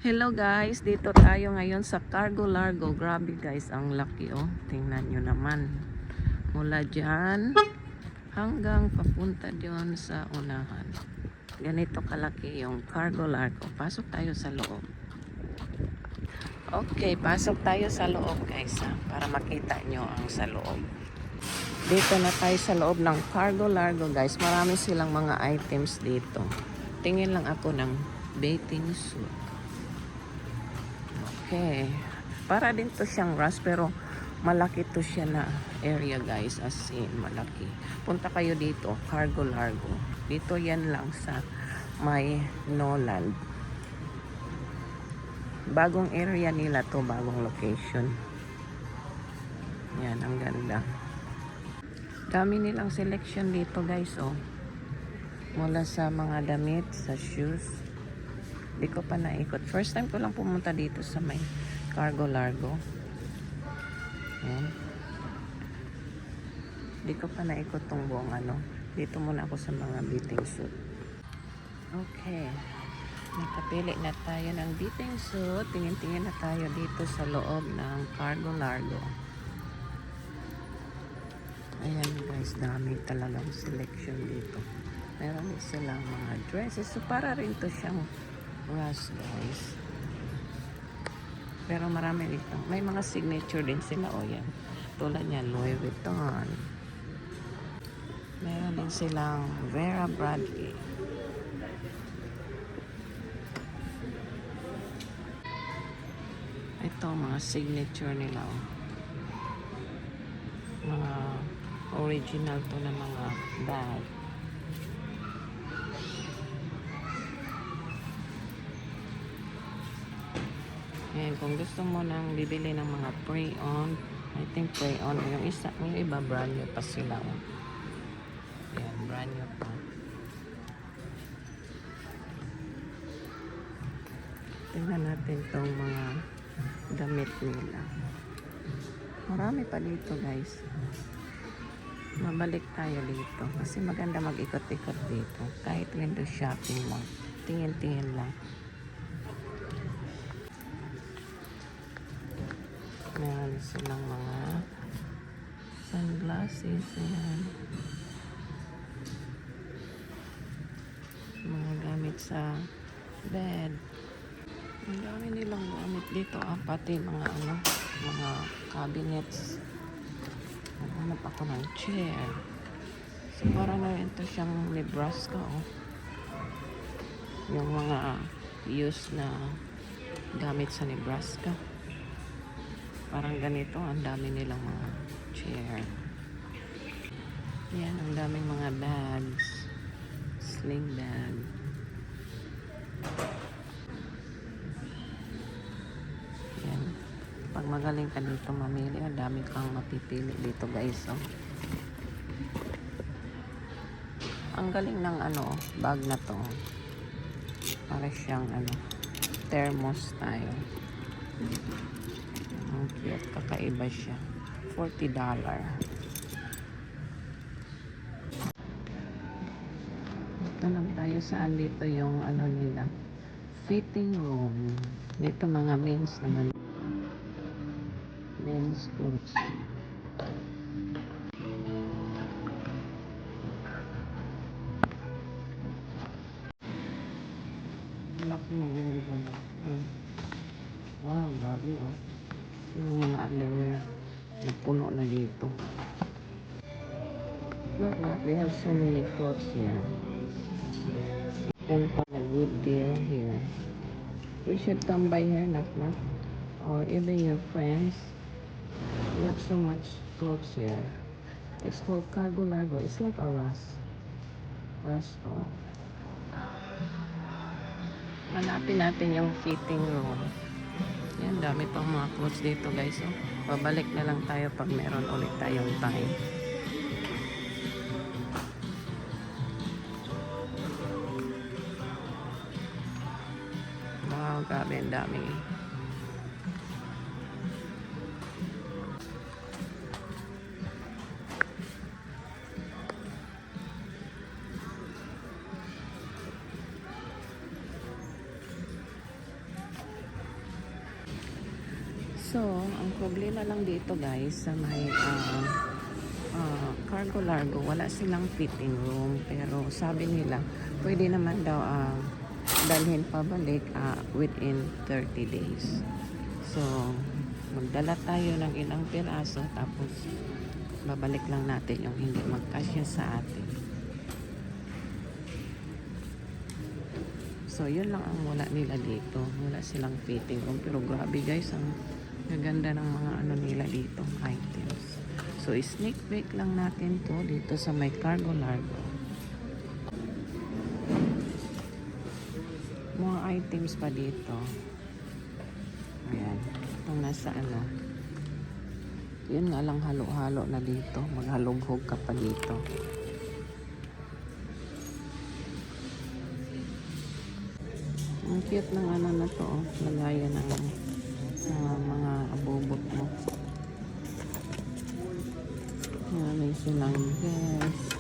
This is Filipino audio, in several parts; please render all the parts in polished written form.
Hello guys, dito tayo ngayon sa Cargo Largo. Grabe guys, ang laki oh. Tingnan nyo naman. Mula dyan hanggang papunta dyan sa unahan. Ganito kalaki yung Cargo Largo. Pasok tayo sa loob. Okay, pasok tayo sa loob guys para makita nyo ang sa loob. Dito na tayo sa loob ng Cargo Largo guys. Marami silang mga items dito. Tingin lang ako ng bathing suit. Okay. Para din to siyang rush pero malaki to siya na area guys. As in, malaki. Punta kayo dito, Cargo Largo. Dito yan lang sa may Noland. Bagong area nila to, bagong location. Yan, ang ganda. Dami nilang selection dito guys, oh. Mula sa mga damit, sa shoes. Di ko pa naikot. First time ko lang pumunta dito sa may Cargo Largo. Yan. Di ko pa naikot tong buong ano. Dito muna ako sa mga bathing suit. Okay. Nakapili na tayo ng bathing suit. Tingin-tingin na tayo dito sa loob ng Cargo Largo. Ayan guys, dami talagang selection dito. Meron din silang mga dresses. So para rin to siyang rush guys. Pero marami dito. May mga signature din sila. O yan. Tulad niyan, Louis Vuitton. Meron din silang Vera Bradley. Ito mga signature nila. O. Mga original to na mga bag. And kung gusto mo nang bibili ng mga pre-owned, I think pre-owned, yung iba brand new pa sila. Ayan, brand new pa. Tingnan natin tong mga damit nila. Marami pa dito guys. Mabalik tayo dito kasi maganda mag-ikot-ikot dito. Kahit window shopping lang. Tingin-tingin lang. Meron silang mga sunglasses. Ayan. Mga gamit sa bed. Ang dami nilang gamit dito. Pati mga mga cabinets. Hanap ako ng chair. So para na rin to siyang Nebraska. Oh. Yung mga used na gamit sa Nebraska. Parang ganito, ang dami nilang mga chair. Yan, ang daming mga bags. Sling bag. Yan. Pag magaling ka dito mamili, ang dami kang mapipili dito guys. Oh. Ang galing ng bag na to. Para siyang thermos style. Ang cute, kakaiba siya. $40. Ito lang tayo saan dito yung nila. Fitting room. Dito mga men's naman. Men's clothes. Laki mo yun. Wow, grabe oh. Yung mga underwear napuno na dito. Look, they have so many clothes here. And a good deal here. We should come by here, knock. Or even your friends. We have so much clothes here. It's called Cargo Largo. It's like a restaurant. Hanapin natin yung fitting room. Yan, dami pang mga clothes dito guys. Oh. Babalik na lang tayo pag meron ulit tayong time. Wow, grabe, ang dami. So, ang problema lang dito guys sa may cargo largo, wala silang fitting room. Pero sabi nila, pwede naman daw dalhin pabalik within 30 days. So, magdala tayo ng ilang piraso tapos babalik lang natin yung hindi magkasya sa atin. So, yun lang ang wala nila dito. Wala silang fitting room. Pero grabe guys, ang gaganda ng mga ano nila dito, items. So, sneak peek lang natin to dito sa may cargo largo. Mga items pa dito. Ayan. Itong nasa ano. Yun nga lang halo-halo na dito. Maghalughog ka pa dito. Ang cute ng ano na to, oh. Lagayan ng mga abobot mo. May silang vest.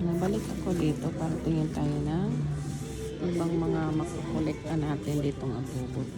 Nabalik ako dito para tingin tayo ng ibang mga makukolekta natin ditong abobot.